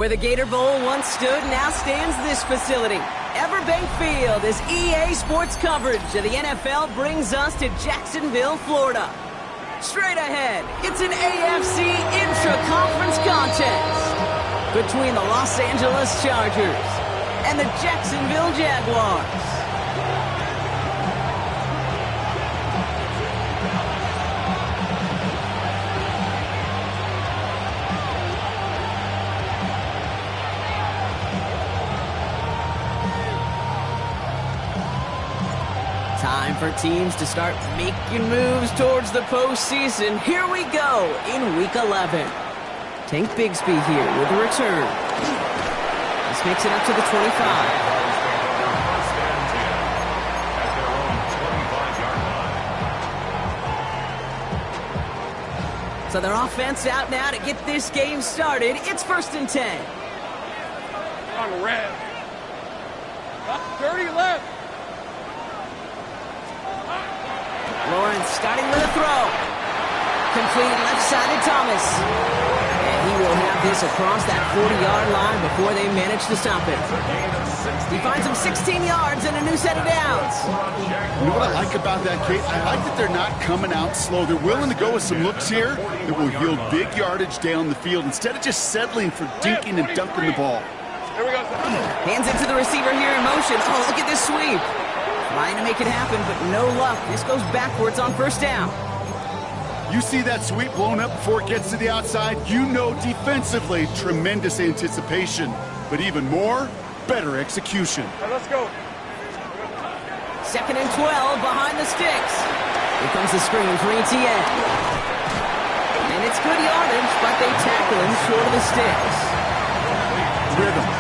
Where the Gator Bowl once stood, now stands this facility. Everbank Field, as EA Sports coverage of the NFL brings us to Jacksonville, Florida. Straight ahead, it's an AFC intra-conference contest between the Los Angeles Chargers and the Jacksonville Jaguars. Time for teams to start making moves towards the postseason. Here we go in Week 11. Tank Bigsby here with a return. This makes it up to the 25. So their offense out now to get this game started. It's 1st and 10. On red. 30 left. Lawrence starting with a throw. Complete left side to Thomas. And he will have this across that 40-yard line before they manage to stop it. He finds him 16 yards and a new set of downs. You know what I like about that, Kate? I like that they're not coming out slow. They're willing to go with some looks here that will yield big yardage down the field instead of just settling for dinking and dunking the ball. Here we go. Hands it to the receiver here in motion. Oh, look at this sweep. Trying to make it happen, but no luck. This goes backwards on 1st down. You see that sweep blown up before it gets to the outside, you know defensively, tremendous anticipation. But even more, better execution. Right, let's go. 2nd and 12 behind the sticks. Here comes the screen for ETN. And it's good yardage, but they tackle him short of the sticks. Rhythm.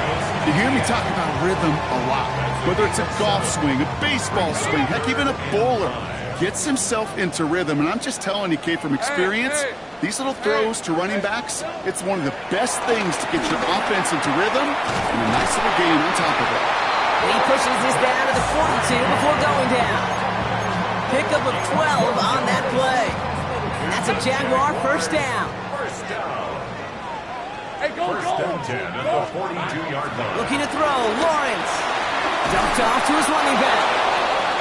You hear me talk about rhythm a lot. Whether it's a golf swing, a baseball swing, heck, even a bowler gets himself into rhythm. And I'm just telling you, Kate, from experience, these little throws to running backs, it's one of the best things to get your offense into rhythm and a nice little gain on top of it. And he pushes this down to the 42 before going down. Pickup of 12 on that play. And that's a Jaguar 1st down. Hey, go, First and 10 at the 42-yard line. Looking to throw, Lawrence. Dumped off to his running back.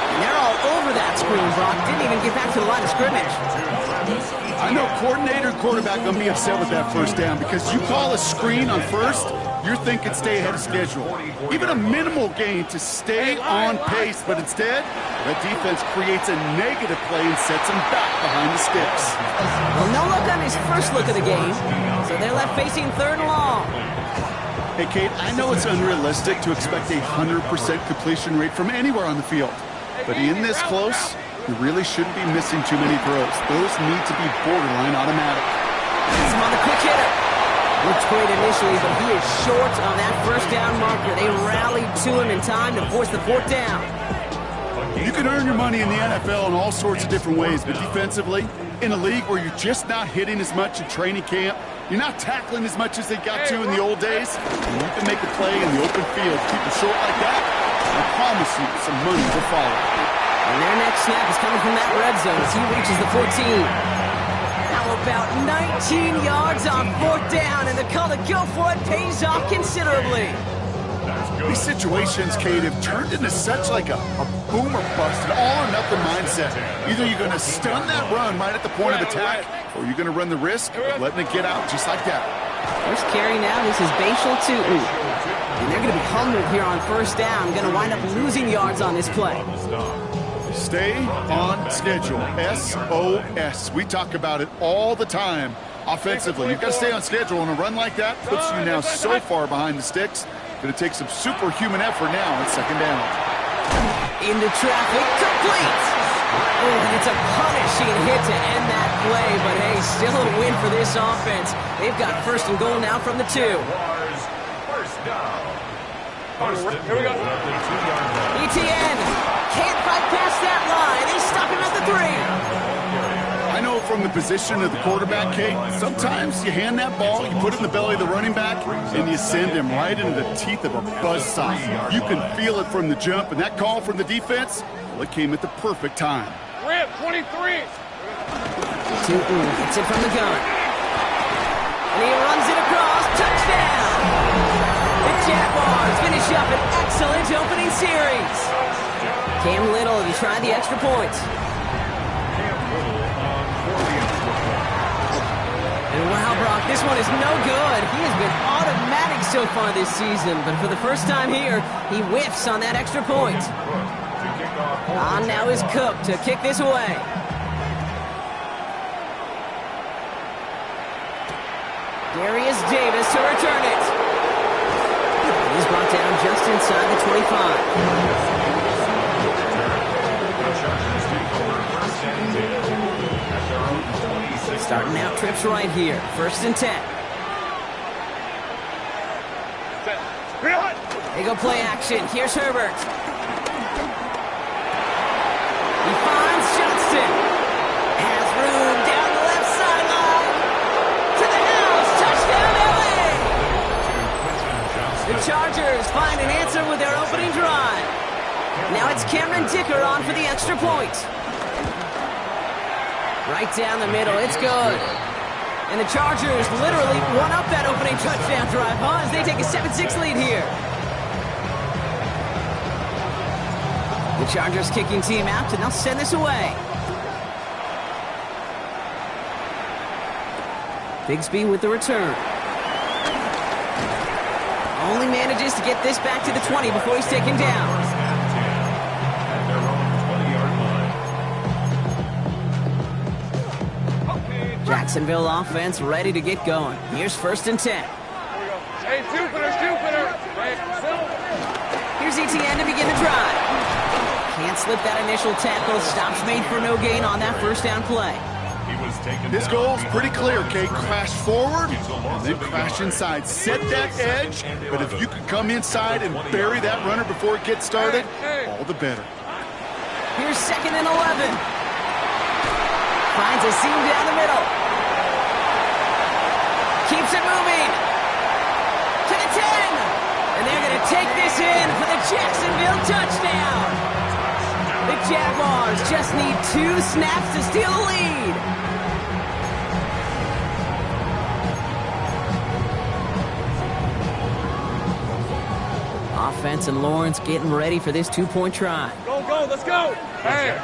And they're all over that screen, Brock. Didn't even get back to the line of scrimmage. I know coordinator and quarterback going to be upset with that 1st down because you call a screen on 1st, you're thinking stay ahead of schedule. Even a minimal gain to stay on pace, but instead, that defense creates a negative play and sets them back behind the sticks. Well, no luck on his first look of the game, so they're left facing 3rd and long. Hey, Kate, I know it's unrealistic to expect a 100% completion rate from anywhere on the field, but in this close, you really shouldn't be missing too many throws. Those need to be borderline automatic. He's on the quick hitter. Looks great initially, but he is short on that 1st down marker. They rallied to him in time to force the 4th down. You can earn your money in the NFL in all sorts of different ways, but defensively, in a league where you're just not hitting as much in training camp, you're not tackling as much as they got to in the old days, and you can make a play in the open field. Keep it short like that, I promise you some money will follow. And their next snap is coming from that red zone as he reaches the 14. How about 19 yards on 4th down, and the call to go for it pays off considerably. These situations, Kate, have turned into such like a boom or bust, an all-or-nothing mindset. Either you're going to stun that run right at the point of attack, or you're going to run the risk of letting it get out just like that. First carry now, this is Bashal Tootin. And they're going to be humbled here on 1st down. Going to wind up losing yards on this play. Stay on schedule. SOS. We talk about it all the time. Offensively, you've got to stay on schedule, and a run like that puts you now so far behind the sticks. Going to take some superhuman effort now on 2nd down. Into traffic, complete. Oh, and it's a punishing hit to end that play, but hey, still a win for this offense. They've got 1st and goal now from the 2. First down. Here we go. ETN can't bypass that line. They stop him at the 3. I know from the position of the quarterback, Kate, sometimes you hand that ball, you put it in the belly of the running back, and you send him right into the teeth of a buzzsaw. You can feel it from the jump, and that call from the defense, well, it came at the perfect time. Rip, 23. Tootin gets it from the gun. And he runs it across. Touchdown! excellent opening series. Cam Little to try the extra point. And wow, Brock, this one is no good. He has been automatic so far this season, but for the first time here, he whiffs on that extra point. On now is Cook to kick this away. Darius Davis to return it. He's brought down just inside the 25. Starting out trips right here. 1st and 10. They go play action. Here's Herbert. He finds Johnston. Has room down the left sideline. To the house. Touchdown, LA. The Chargers find an answer with their opening drive. Now it's Cameron Dicker on for the extra point. Right down the middle, it's good. And the Chargers literally won up that opening touchdown drive, huh? As they take a 7-6 lead here. The Chargers kicking team out, and they'll send this away. Bigsby with the return. Only manages to get this back to the 20 before he's taken down. Jacksonville offense ready to get going. Here's 1st and 10. Hey, Jupiter. Hey, Here's ETN to begin the drive. Can't slip that initial tackle. Stops made for no gain on that 1st down play. This goal's pretty clear, Kate. Crash forward and then crash inside. Set that edge, but if you can come inside and bury that runner before it gets started, all the better. Here's 2nd and 11. Finds a seam down the middle. Keeps it moving. To the 10. And they're going to take this in for the Jacksonville touchdown. The Jaguars just need 2 snaps to steal the lead. Offense and Lawrence getting ready for this 2-point try. Go, let's go. Hey,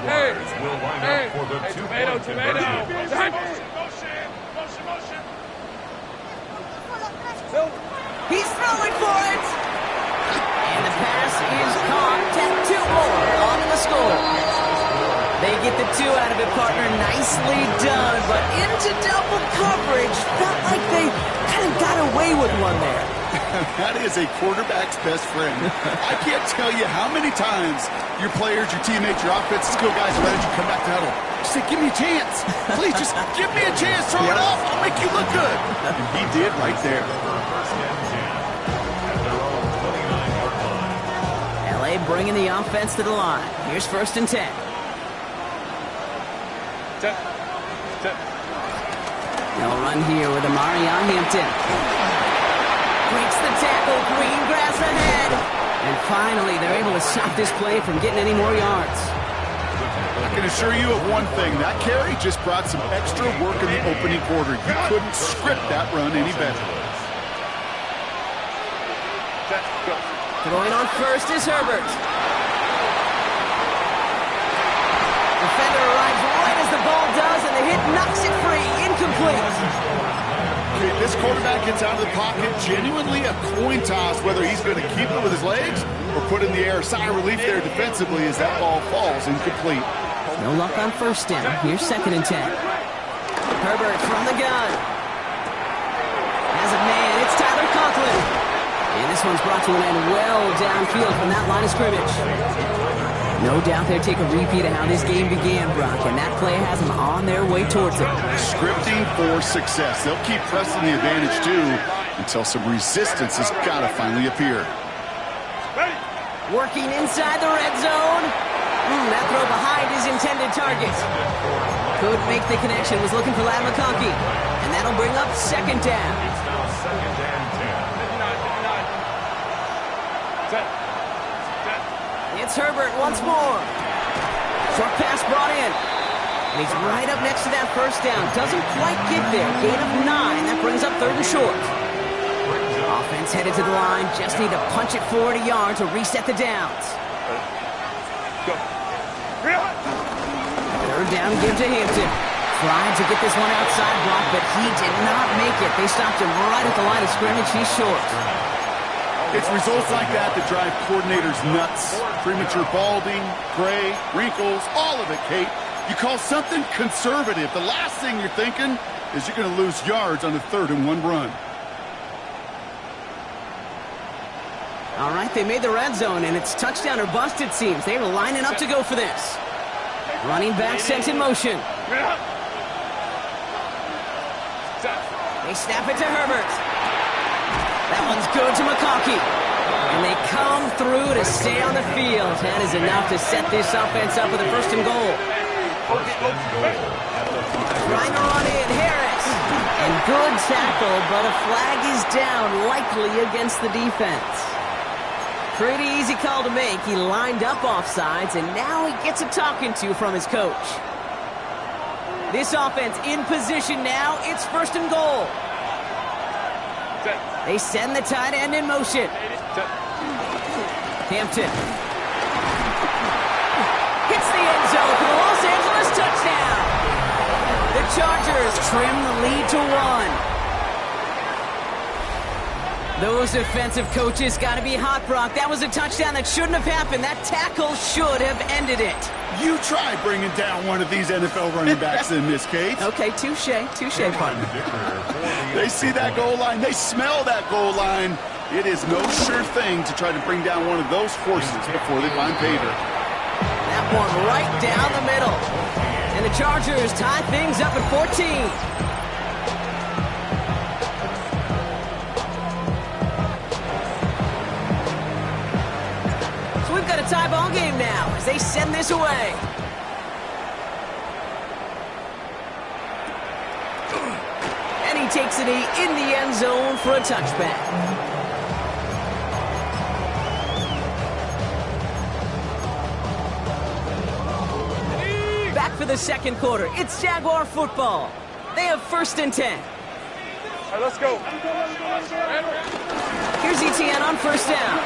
tomato. He's throwing for it. And the pass is caught. 2 more on the score. They get the 2 out of it, partner. Nicely done, but into double coverage. Felt like they kind of got away with one there. That is a quarterback's best friend. I can't tell you how many times your players, your teammates, your offensive skill guys around you come back to huddle. Just say, give me a chance. Please, just give me a chance. Throw it off. I'll make you look good. And he did right there. LA bringing the offense to the line. Here's 1st and 10. They'll run here with Amari Hampton. Breaks the tackle, green grass ahead. And finally, they're able to stop this play from getting any more yards. I can assure you of one thing. That carry just brought some extra work in the opening quarter. You couldn't script that run any better. Throwing on 1st is Herbert. Defender arrives right as the ball does, and the hit knocks it free. Incomplete. Okay, this quarterback gets out of the pocket, genuinely a coin toss whether he's going to keep it with his legs or put in the air. Sigh of relief there defensively as that ball falls incomplete. No luck on 1st down. Here's 2nd and 10. Herbert from the gun. Has a man. It's Tyler Conklin. And this one's brought to an end well downfield from that line of scrimmage. No doubt they'll take a repeat of how this game began, Brock, and that play has them on their way towards it. Scripting for success. They'll keep pressing the advantage, too, until some resistance has got to finally appear. Working inside the red zone. That throw behind his intended target. Could make the connection, was looking for Ladd McConkey. And that'll bring up 2nd down. It's now 2nd and 10. It's Herbert once more. Short pass brought in. And he's right up next to that 1st down. Doesn't quite get there. Gain of 9. That brings up 3rd and short. Offense headed to the line. Just need to punch it forward a yard to reset the downs. Go. Third down, give to Hampton. Tried to get this one outside block, but he did not make it. They stopped him right at the line of scrimmage. He's short. It's results like that that drive coordinators nuts. Premature balding, gray, wrinkles, all of it, Kate. You call something conservative. The last thing you're thinking is you're going to lose yards on a 3rd and 1 run. All right, they made the red zone, and it's touchdown or bust, it seems. They were lining up to go for this. Running back sent in motion. They snap it to Herbert. That one's good to McConkey. And they come through to stay on the field. That is enough to set this offense up with a 1st and goal. Trying to run in, Harris. And good tackle, but a flag is down, likely against the defense. Pretty easy call to make. He lined up offsides, and now he gets a talking to from his coach. This offense in position now. It's 1st and goal. They send the tight end in motion. Hampton. Hits the end zone for the Los Angeles touchdown. The Chargers trim the lead to 1. Those defensive coaches got to be hot, Brock. That was a touchdown that shouldn't have happened. That tackle should have ended it. You try bringing down one of these NFL running backs in this case. Okay, touche, partner. They see that goal line. They smell that goal line. It is no sure thing to try to bring down one of those horses before they find pay dirt. That one right down the middle. And the Chargers tie things up at 14. We've got a tie ball game now as they send this away. And he takes it in the end zone for a touchback. Back for the 2nd quarter. It's Jaguar football. They have 1st and 10. All right, let's go. Here's ETN on 1st down.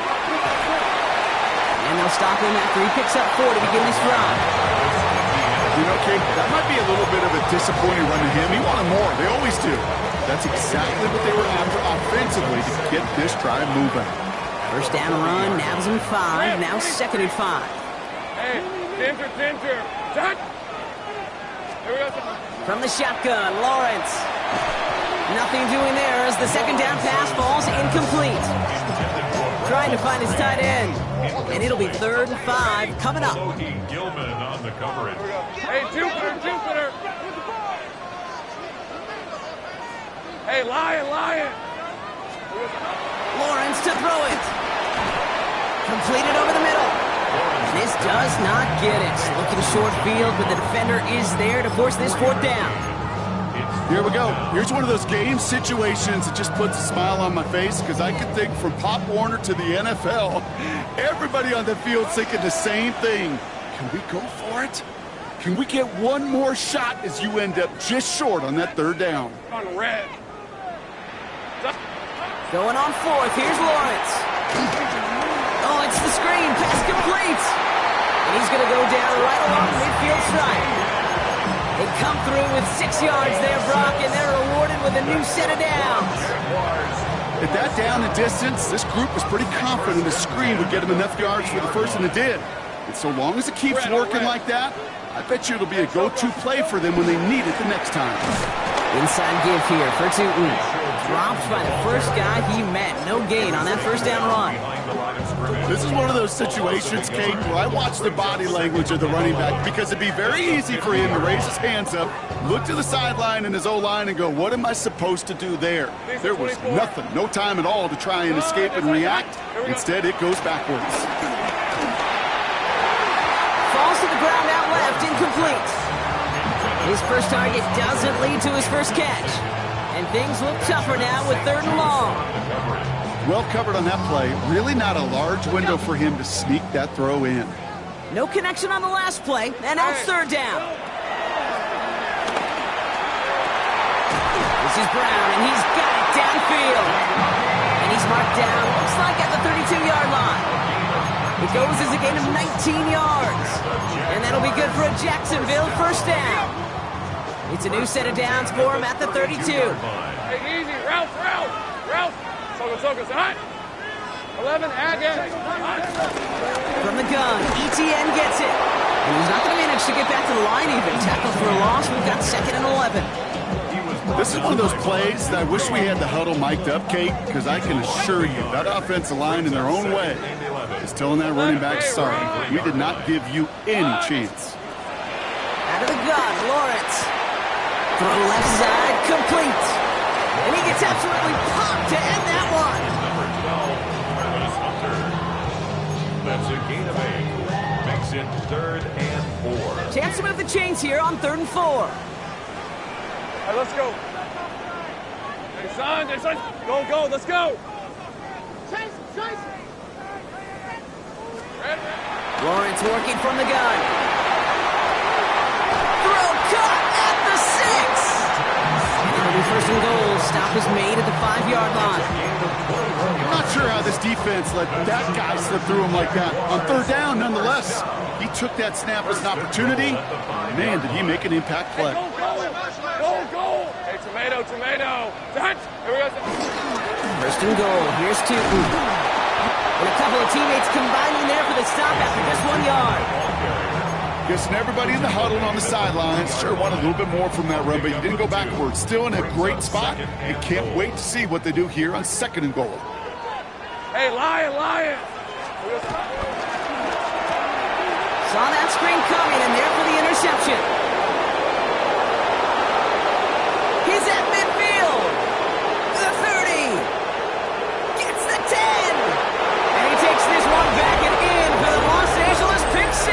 And they'll stop him after he picks up 4 to begin this drive. You know, Kate, that might be a little bit of a disappointing run to him. He wanted more. They always do. That's exactly what they were after offensively to get this drive moving. 1st down run, nabs him 5. Now 2nd and 5. Hey, center. Touch. Here we go. From the shotgun, Lawrence. Nothing doing there as the 2nd down pass falls incomplete. Trying to find his tight end. And it'll be 3rd and 5 coming up. Gilman on the coverage. Hey, Jupiter. Hey, Lion. Lawrence to throw it. Completed over the middle. This does not get it. Looking short field, but the defender is there to force this 4th down. Here we go. Here's one of those game situations that just puts a smile on my face because I can think from Pop Warner to the NFL, everybody on the field thinking the same thing. Can we go for it? Can we get one more shot as you end up just short on that 3rd down? On red. Going on 4th. Here's Lawrence. Oh, it's the screen. Pass complete. And he's going to go down right along the midfield stripe. They come through with 6 yards there, Brock, and they're rewarded with a new set of downs. At that down and distance, this group was pretty confident the screen would get them enough yards for the 1st, and it did. And so long as it keeps working like that, I bet you it'll be a go-to play for them when they need it the next time. Inside give here for Tootin. Dropped by the first guy he met. No gain on that 1st down run. This is one of those situations, Kate, where I watch the body language of the running back because it'd be very easy for him to raise his hands up, look to the sideline and his O-line and go, what am I supposed to do there? There was nothing, no time at all to try and escape and react. Instead, it goes backwards. Falls to the ground out left, incomplete. His first target doesn't lead to his first catch. And things look tougher now with 3rd and long. Well covered on that play. Really not a large window for him to sneak that throw in. No connection on the last play, and now it's 3rd down. This is Brown, and he's got it downfield. And he He's marked down, looks like at the 32-yard line. It goes as a gain of 19 yards. And that'll be good for a Jacksonville first down. It's a new set of downs for him at the 32. Hey, easy. Ralph. Focus. Hot. 11, again. From the gun, ETN gets it. And he's not going to manage to get back to the line even. Tackle for a loss. We've got 2nd and 11. This is one of those plays that I wish we had the huddle mic'd up, Kate, because I can assure you that offensive line in their own way is telling that running back, sorry, we did not give you any chance. Out of the gun, Lawrence. Throw left side, complete. And he gets absolutely popped to end that one. That's a gain of 8. Makes it 3rd and 4. Chance to move the chains here on 3rd and 4. All right, let's go. Hey, son. Go. Let's go. Chase. Lawrence working from the gun. Throw caught at the 6. It'll be 1st and goal. Stop is made at the 5-yard line. I'm not sure how this defense let that guy slip through him like that. On 3rd down, nonetheless, he took that snap as an opportunity. Man, did he make an impact play. Go. Hey, tomato. Touch. Here we go. 1st and goal. Here's Tootin. And a couple of teammates combining there for the stop after just 1 yard. Guessing everybody in the huddle and on the sidelines sure wanted a little bit more from that run, but you didn't go backwards. Still in a great spot, and can't wait to see what they do here on 2nd and goal. Hey, Lion. Saw that screen coming, and there for the interception. He's at midfield. The 30. Gets the 10. And he takes this one back and in for the Los Angeles pick 6.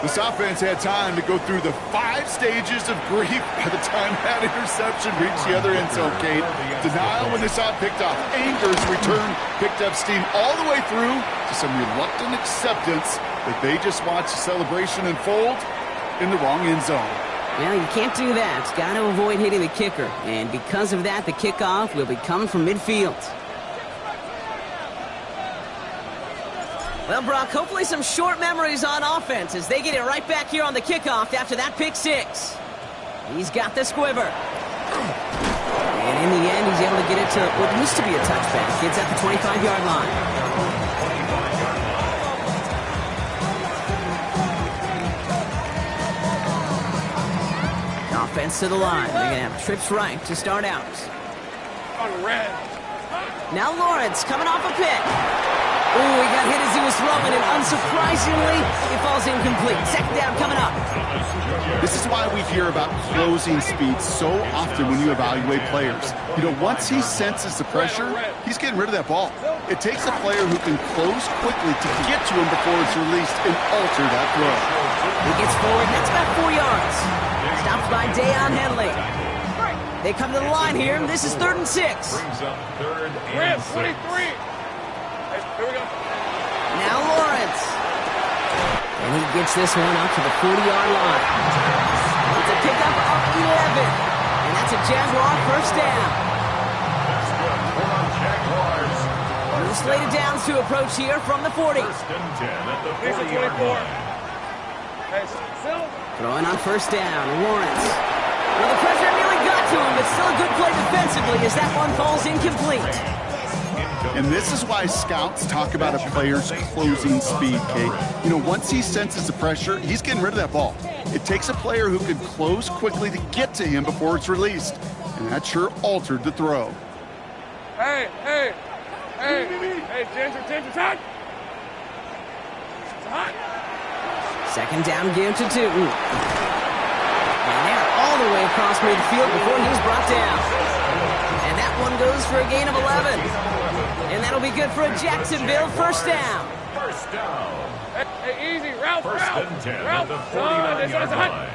This offense had time to go through the 5 stages of grief by the time that interception reached the other end zone, Kate. Denial when they saw it picked off. Anger's return picked up steam all the way through to some reluctant acceptance that they just watched the celebration unfold in the wrong end zone. Well, you can't do that. Got to avoid hitting the kicker. And because of that, the kickoff will be coming from midfield. Well, Brock, hopefully some short memories on offense as they get it right back here on the kickoff after that pick 6. He's got the squiver. And in the end, he's able to get it to what used to be a touchback. Gets at the 25-yard line. Offense to the line. They're going to have trips right to start out. On red. Now Lawrence coming off a pick. Ooh, he got hit as he was throwing, and unsurprisingly, it falls incomplete. 2nd down coming up. This is why we hear about closing speed so often when you evaluate players. You know, once he senses the pressure, he's getting rid of that ball. It takes a player who can close quickly to get to him before it's released and alter that throw. He gets forward, that's about 4 yards. Stopped by Deion Henley. They come to the line here, and this is 3rd and 6. Brings up 3rd and 6. 23. Here we go. Now Lawrence. And he gets this one up to the 40-yard line. It's a pickup of 11. And that's a Jaguar first down. The slate of downs to approach here from the 40. 1st and 10 at the 40-yard 40-yard line. Hey, Phil. Throwing on first down, Lawrence. Well, the pressure nearly got to him, but still a good play defensively as that one falls incomplete. And this is why scouts talk about a player's closing speed, Kate. You know, once he senses the pressure, he's getting rid of that ball. It takes a player who can close quickly to get to him before it's released. And that sure altered the throw. Hey, Ginger, touch. It's hot. 2nd down give to Tootin. And they're all the way across midfield before he's brought down. And that one goes for a gain of 11. And that'll be good for a Jacksonville first down. First down. Hey, easy. Ralph. 1st and 10 Ralph. at the 49-yard line.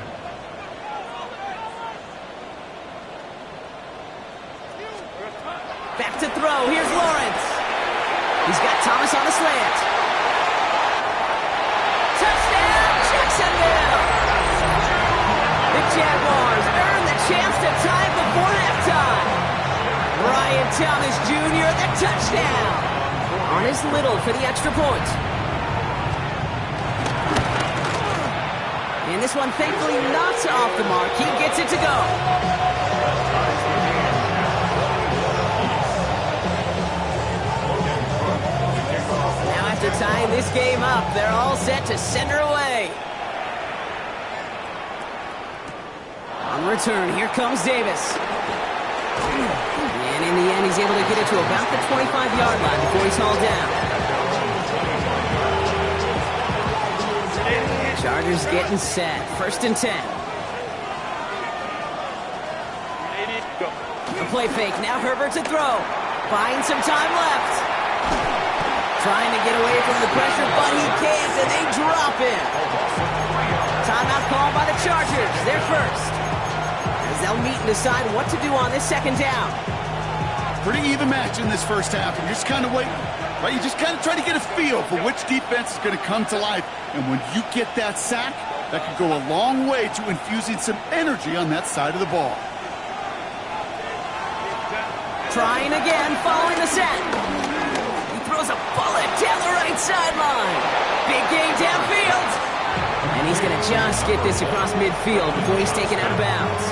Back to throw. Here's Lawrence. He's got Thomas on the slant. Touchdown, Jacksonville! The Jaguars earn the chance to tie before halftime. Thomas Jr., the touchdown. On his Little for the extra point. And this one, thankfully, not off the mark. He gets it to go. Now after tying this game up, they're all set to send her away. On return, here comes Davis. And in the end, he's able to get it to about the 25-yard line before he's hauled down. Chargers getting set. 1st and 10. A play fake. Now Herbert to throw. Buying some time left. Trying to get away from the pressure, but he can't, and they drop him. Timeout called by the Chargers. They're first. As they'll meet and decide what to do on this 2nd down. Pretty even match in this first half, and you're just kind of waiting. Right? You just kind of try to get a feel for which defense is going to come to life. And when you get that sack, that could go a long way to infusing some energy on that side of the ball. Trying again, following the sack. He throws a bullet down the right sideline. Big game downfield. And he's going to just get this across midfield before he's taken out of bounds.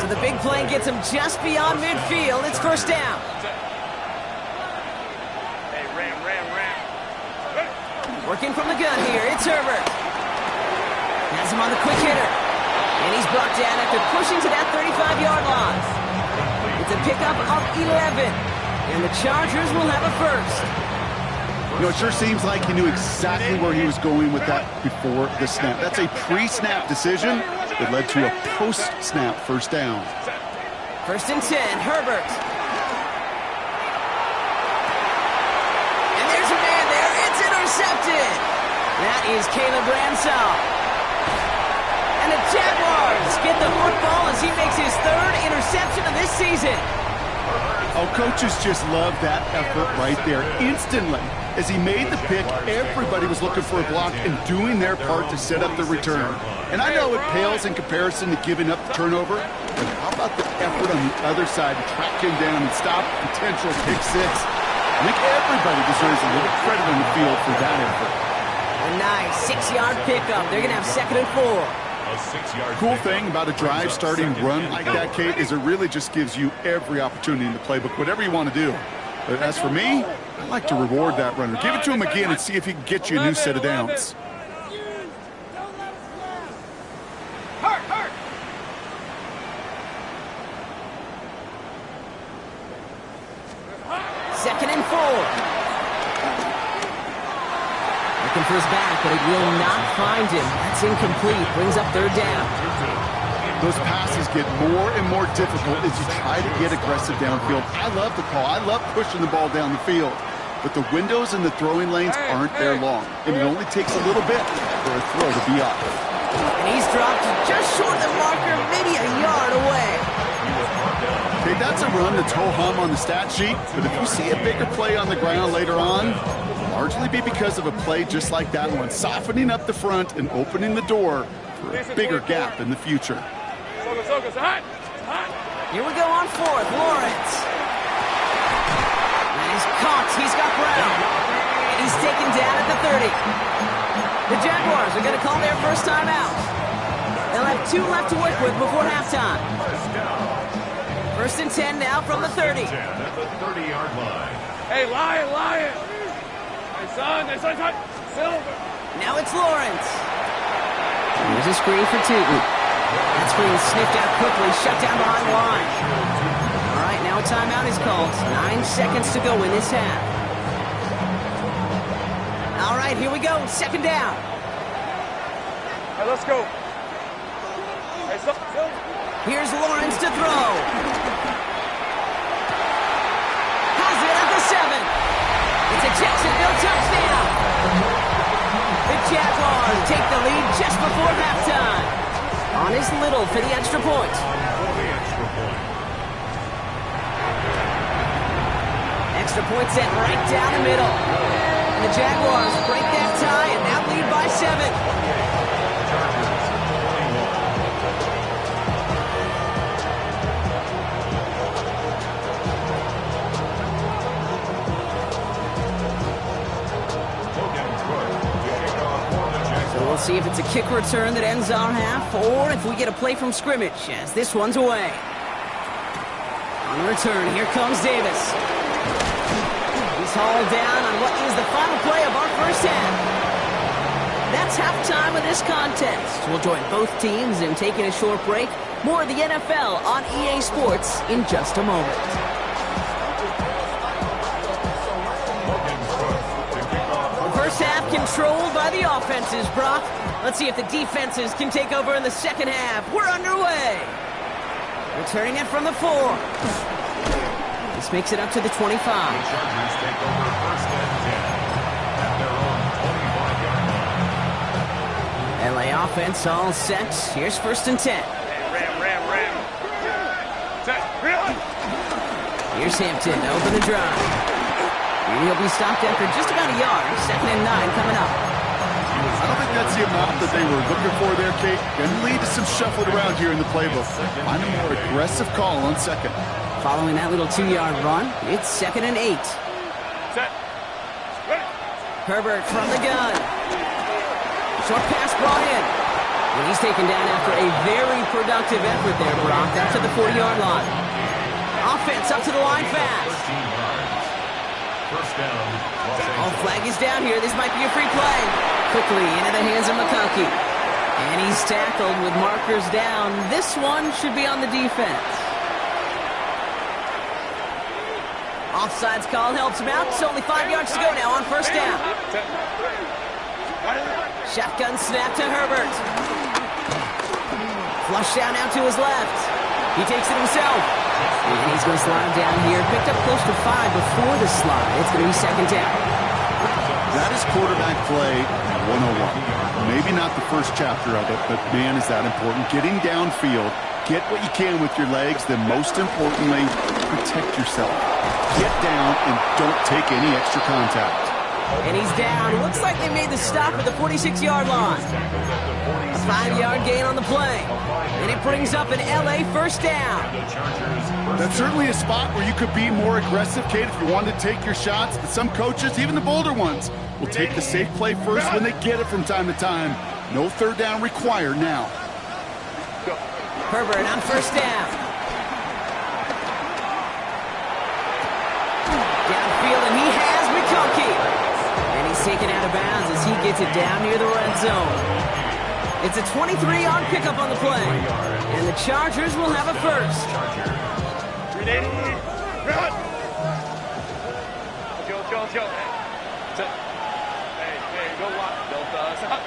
So the big play gets him just beyond midfield. It's 1st down. Working from the gun here, it's Herbert. Has him on the quick hitter. And he's brought down after pushing to that 35-yard line. It's a pickup of 11. And the Chargers will have a first. You know, it sure seems like he knew exactly where he was going with that before the snap. That's a pre-snap decision that led to a post-snap 1st down. 1st and 10, Herbert. Intercepted. That is Caleb Ransall. And the Jaguars get the football as he makes his 3rd interception of this season. Oh, coaches just love that effort right there. Instantly, as he made the pick, everybody was looking for a block and doing their part to set up the return. And I know it pales in comparison to giving up the turnover, but how about the effort on the other side to track him down and stop potential pick 6? I think everybody deserves a little credit on the field for that effort. A nice 6-yard pickup. They're going to have 2nd and 4. Cool thing about a drive starting run like that, Kate, is it really just gives you every opportunity in the playbook, whatever you want to do. But as for me, I like to reward that runner. Give it to him again and see if he can get you a new set of downs. Looking for his back, but he will not find him. That's incomplete. Brings up 3rd down. Those passes get more and more difficult as you try to get aggressive downfield. I love the call. I love pushing the ball down the field. But the windows in the throwing lanes aren't there long. And it only takes a little bit for a throw to be up. And he's dropped just short of the marker, maybe a yard away. Okay, that's a run that's ho-hum on the stat sheet. But if you see a bigger play on the ground later on, largely be because of a play just like that one, softening up the front and opening the door for a bigger gap in the future. Here we go on 4th, Lawrence. And he's caught, he's got Brown. And he's taken down at the 30. The Jaguars are going to call their first time out. They'll have 2 left to work with before halftime. 1st and 10 now from the 30. At the 30-yard line. Hey, Lion. Hey, son, Silver. Now it's Lawrence. Here's a screen for Tootin. That screen sniffed out quickly, shut down behind the line. All right, now a timeout is called. 9 seconds to go in this half. All right, here we go. 2nd down. Hey, let's go. Hey, Silver. Here's Lawrence to throw. Has it at the 7. It's a Jacksonville touchdown. The Jaguars take the lead just before halftime. On his Little for the extra point. Extra point set right down the middle. And the Jaguars break that tie and now lead by 7. see if it's a kick return that ends our half, or if we get a play from scrimmage, as this one's away. On the return, here comes Davis. He's hauled down on what is the final play of our first half. That's halftime of this contest. We'll join both teams in taking a short break. More of the NFL on EA Sports in just a moment. First half controlled by the offenses, Brock. Let's see if the defenses can take over in the second half. We're underway. Returning it from the 4. This makes it up to the 25. The Chargers take over first and 10 at their own 25-yard line. LA offense all set. Here's first and 10. Ram. Set. Run. Here's Hampton, open the drive. He'll be stopped after just about a yard. Second and 9 coming up. I don't think that's the amount that they were looking for there, Kate. Going to lead to some shuffling around here in the playbook. Find a more aggressive call on second. Following that little 2-yard run, it's second and 8. Set. Ready. Herbert from the gun. Short pass brought in. And he's taken down after a very productive effort there, Brock. That's at the 40-yard line. Offense up to the line fast. First down. Oh, flag is down here. This might be a free play. Quickly into the hands of McConkey. And he's tackled with markers down. This one should be on the defense. Offsides call helps him out. It's only 5 yards to go now on first down. Shotgun snap to Herbert. Flush down now to his left. He takes it himself. And he's going to slide down here. Picked up close to 5 before the slide. It's going to be second down. That is quarterback play 101. Maybe not the first chapter of it, but man, is that important. Getting downfield, get what you can with your legs, then most importantly, protect yourself. Get down and don't take any extra contact. And he's down. Looks like they made the stop at the 46-yard line. A 5-yard gain on the play. And it brings up an LA first down. That's certainly a spot where you could be more aggressive, Kate, if you wanted to take your shots. But some coaches, even the bolder ones, will take the safe play first when they get it from time to time. No third down required now. Herbert on first down. Downfield, and he has McConkey. And he's taken out of bounds as he gets it down near the red zone. It's a 23-yard pickup on the play. And the Chargers will have a first. Let's go. Hey, go wide. Delta, stop.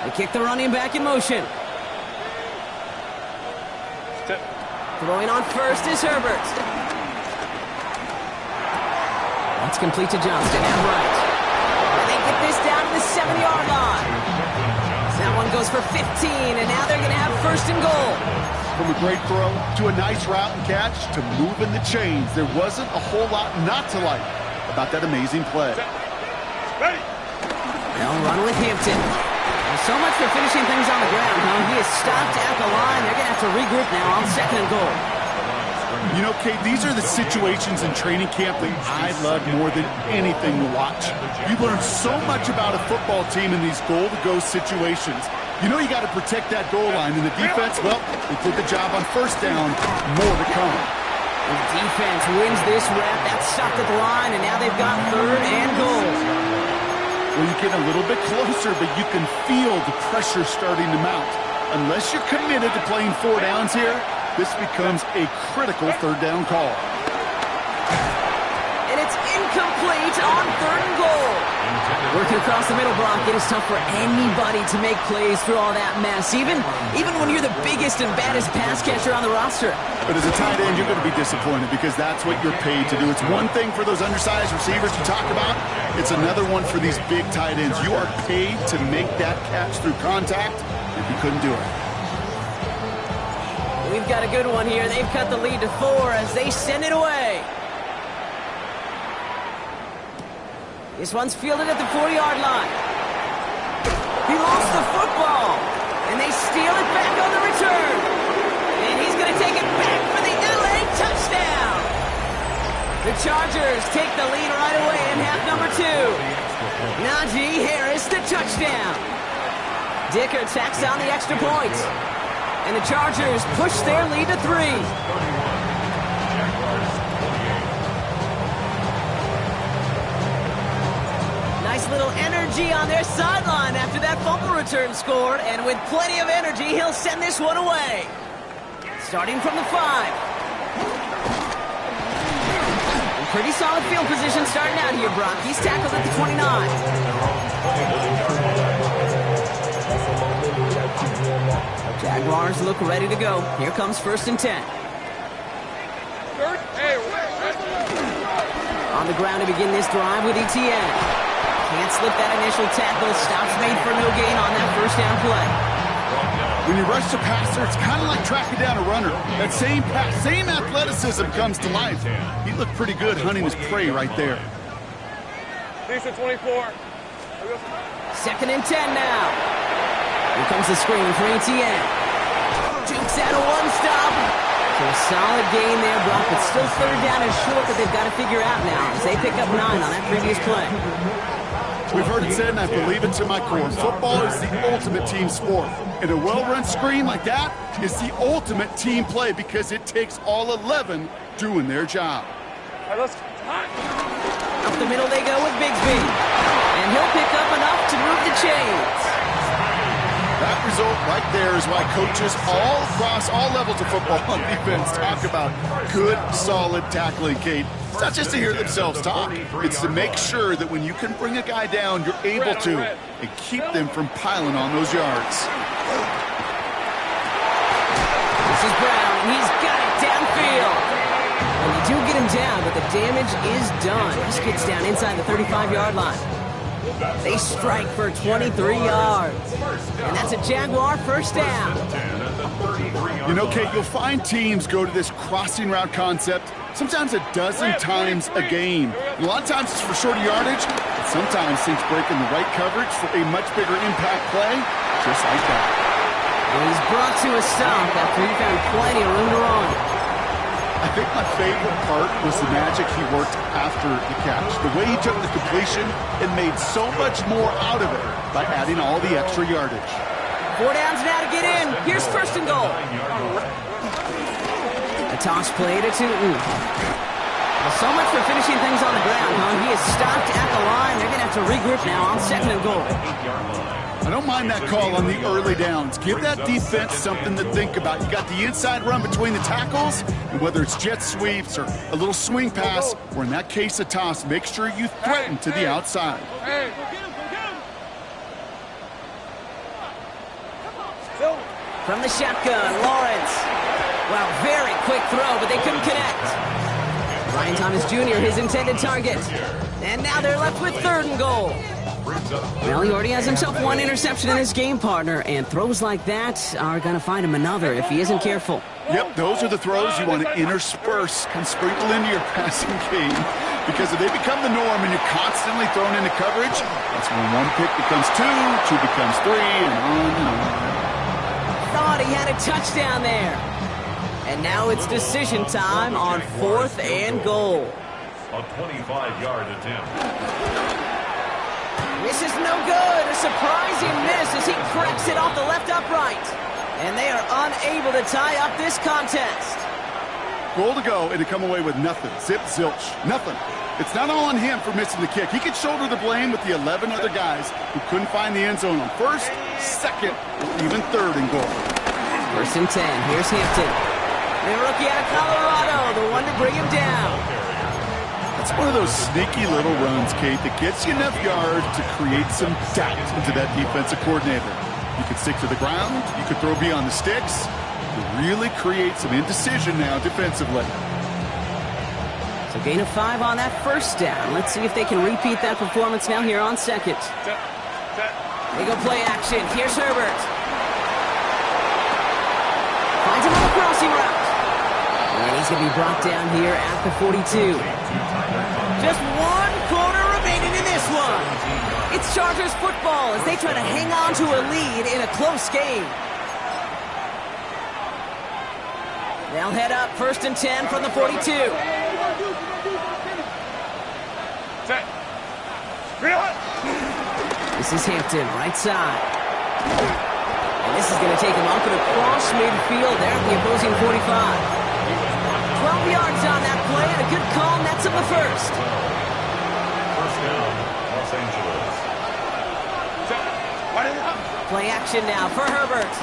They kick the running back in motion. Throwing on first is Herbert. That's complete to Johnston and right. And they get this down to the 7-yard line. That one goes for 15, and now they're going to have first and goal. From a great throw to a nice route and catch to moving the chains, there wasn't a whole lot not to like about that amazing play. Ready. They'll run with Hampton. So much for finishing things on the ground, huh? He is stopped at the line. They're going to have to regroup now on second and goal. You know, Kate, these are the situations in training camp that I love more than anything to watch. You learn so much about a football team in these goal-to-go situations. You know you got to protect that goal line, and the defense, well, they did the job on first down. More to come. The defense wins this rep. That's stopped at the line, and now they've got third and goal. Well, you get a little bit closer, but you can feel the pressure starting to mount. Unless you're committed to playing 4 downs here, this becomes a critical third down call. And it's incomplete on third and goal. Working across the middle, Brock, it is tough for anybody to make plays through all that mess, even when you're the biggest and baddest pass catcher on the roster. But as a tight end, you're going to be disappointed because that's what you're paid to do. It's one thing for those undersized receivers you talk about. It's another one for these big tight ends. You are paid to make that catch through contact. If you couldn't do it. We've got a good one here. They've cut the lead to 4 as they send it away. This one's fielded at the 40-yard line. He lost the football, and they steal it back on the return. And he's going to take it back for the LA touchdown. The Chargers take the lead right away in half number 2. Najee Harris, the touchdown. Dicker tacks on the extra point. And the Chargers push their lead to 3. Nice little energy on their sideline after that fumble return scored. And with plenty of energy, he'll send this one away. Starting from the 5. Pretty solid field position starting out here, Brock. He's tackled at the 29. Jaguars look ready to go. Here comes 1st and 10. On the ground to begin this drive with Etienne. Can't slip that initial tackle. Stops made for no gain on that 1st down play. When you rush the passer, it's kind of like tracking down a runner. That same pass, same athleticism comes to life. He looked pretty good hunting his prey right there. Decent 24. 2nd and 10 now. Here comes the screen for Etienne. Jukes out a one-stop. So a solid gain there, Brock, but still 3rd down and short that they've got to figure out now as they pick up 9 on that previous play. We've heard it said, and I believe it to my core, football is the ultimate team sport. And a well-run screen like that is the ultimate team play because it takes all 11 doing their job. Hey, let's... Up the middle they go with Bigsby. And he'll pick up enough to move the chains. That result right there is why coaches all across all levels of football on defense talk about good, solid tackling, Kate. It's not just to hear themselves talk. It's to make sure that when you can bring a guy down, you're able to and keep them from piling on those yards. This is Brown, and he's got it downfield. And they do get him down, but the damage is done. This kid's down inside the 35-yard line. They strike for 23 yards. And that's a Jaguar 1st down. You know, Kate, you'll find teams go to this crossing route concept sometimes a dozen times a game. And a lot of times it's for shorter yardage, but sometimes teams break in the right coverage for a much bigger impact play, just like that. And he's brought to a stop after he found plenty of room to run. I think my favorite part was the magic he worked after the catch. The way he took the completion and made so much more out of it by adding all the extra yardage. 4 downs now to get in. Here's 1st and goal. A toss play to Tootin. Well, so much for finishing things on the ground, huh? He is stopped at the line. They're going to have to regroup now on 2nd and goal. I don't mind that call on the early downs. Give that defense something to think about. You got the inside run between the tackles, and whether it's jet sweeps or a little swing pass, or in that case a toss, make sure you threaten to the outside. From the shotgun, Lawrence. Well, very quick throw, but they couldn't connect. Ryan Thomas Jr., his intended target. And now they're left with 3rd and goal. Well, he already has himself 1 interception in his game, partner, and throws like that are going to find him another if he isn't careful. Yep, those are the throws you want to intersperse and sprinkle into your passing game, because if they become the norm and you're constantly thrown into coverage, that's when 1 pick becomes 2, 2 becomes 3, and on and on. Thought he had a touchdown there. And now it's decision time on 4th and goal. A 25-yard attempt. This is no good. A surprising miss as he cracks it off the left upright. And they are unable to tie up this contest. Goal to go, and to come away with nothing. Zip, zilch, nothing. It's not all on him for missing the kick. He could shoulder the blame with the 11 other guys who couldn't find the end zone on 1st, 2nd, or even 3rd and goal. 1st and 10. Here's Hampton. The rookie out of Colorado, the one to bring him down. It's one of those sneaky little runs, Kate, that gets you enough yards to create some doubt into that defensive coordinator. You could stick to the ground. You could throw beyond the sticks. You really create some indecision now defensively. So gain of 5 on that 1st down. Let's see if they can repeat that performance now here on 2nd. They go play action. Here's Herbert. Finds him on the crossing route. And he's going to be brought down here at the 42. Just 1 quarter remaining in this one. It's Chargers football as they try to hang on to a lead in a close game. They'll head up 1st and 10 from the 42. This is Hampton, right side. This is going to take him up and across midfield there at the opposing 45. 12 yards on that play, and a good call nets him the first. First down, Los Angeles. Play action now for Herbert.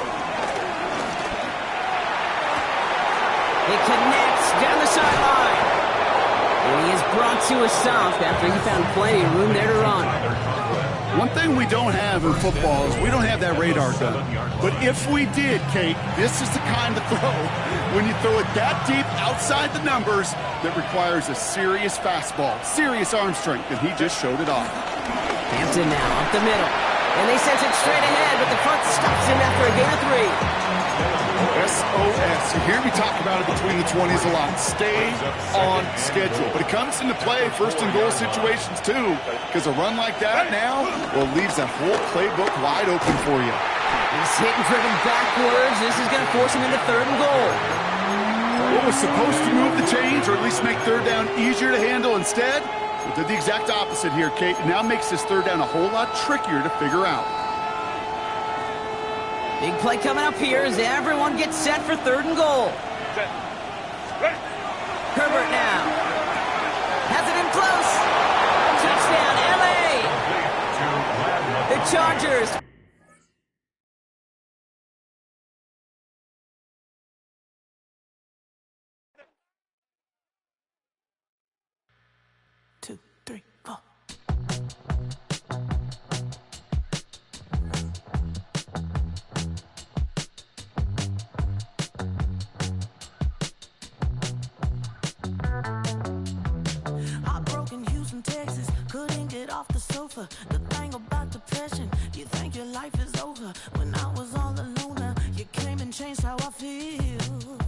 It connects down the sideline. And he is brought to a stop after he found plenty of room there to run. One thing we don't have in football is we don't have that radar gun. But if we did, Kate, this is the kind of throw, when you throw it that deep outside the numbers, that requires a serious fastball, serious arm strength, and he just showed it off. Hampton now up the middle. And they sent it straight ahead, but the front stops him after a gain of 3. SOS. You hear me talk about it between the 20s a lot. Stay on schedule. But it comes into play first and goal situations too, because a run like that now, well, leaves that whole playbook wide open for you. He's hit and driven backwards. This is going to force him into 3rd and goal. What was supposed to move the chains, or at least make 3rd down easier to handle instead, it did the exact opposite here, Kate. It now makes this 3rd down a whole lot trickier to figure out. Big play coming up here as everyone gets set for 3rd and goal. Herbert now. Has it in close. Touchdown, L.A. The Chargers. Two, three, four. Texas, couldn't get off the sofa. The thing about depression, you think your life is over. When I was all alone, you came and changed how I feel.